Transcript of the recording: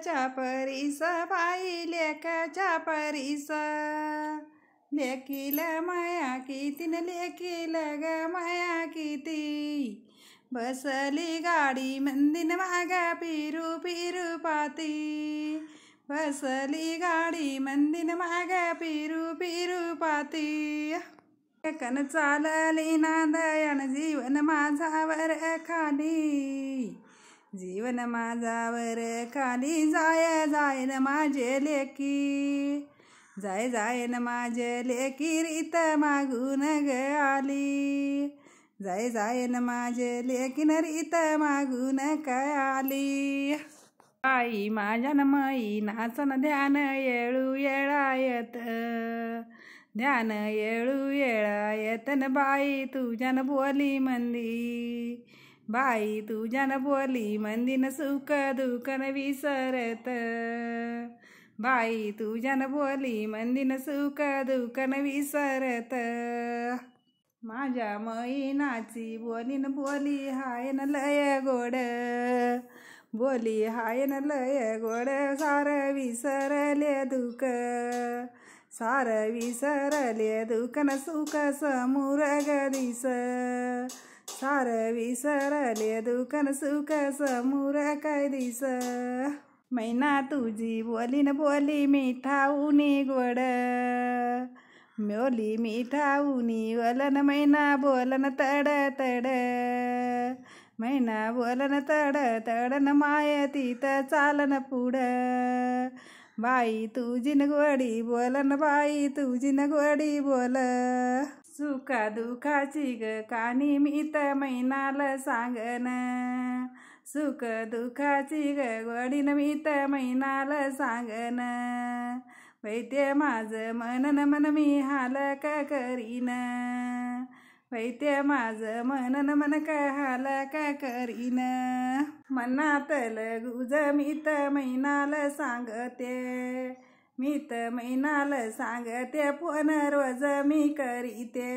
लेकाच्या परीस बाई लेकाच्या परीस लेकील माया किती न लेकील ग माया किती बसली गाडी मंदिन मागा पिरू पिरू पाती बसली गाडी मंदिन मागा पिरू पिरू पाती कन चालली नांदयन जीवन माझावर खाली जीवन माझावर खाली जाय जाय न माझे लेकी जाय जाय न माझे लेकी रीत मागून ग आली जाय जाय न माझे लेकीन रीत मागून काय आली आई माझ्यान मई नाचन ध्यान येळू येळायत ध्यान येळू येळायतन बाई तुझ्यान बोली मंदी बाई तुझ्यान बोली मंदीन सुख दुःखन विसरत बाई तुझ्यान बोली मंदीन सुख दुःखन विसरत माझ्या मैनाची बोलीन बोली हाय न लय गोड बोली हाय न लय गोड सार विसरले दुःख सार विसरले दुःखन सुख समोर गदिस सार विसरले दुःखन सुख समोर काय दिस मैना तुझी बोलीन बोली मिठाऊनी गोड मोली मिठाऊनी वलन मैना बोलन तड तड मैना बोलन तड तडन माय तीत चालन पुढ बाई तुझी न गोडी बोलन बाई तुझी न गोडी बोल सुखा दुखाची ग कानी मीत मैनाल सांगन सुख दुखाची ग गोडीन मीत मैनाल सांगन वैद्य माझ मनन मन मी हाल का करीन वैद्य माझ मनन मन का हाल का करीन मनातल गुज मीत मैनाल सांगते मीत मैनाल सांगते फोन रोज मी करीते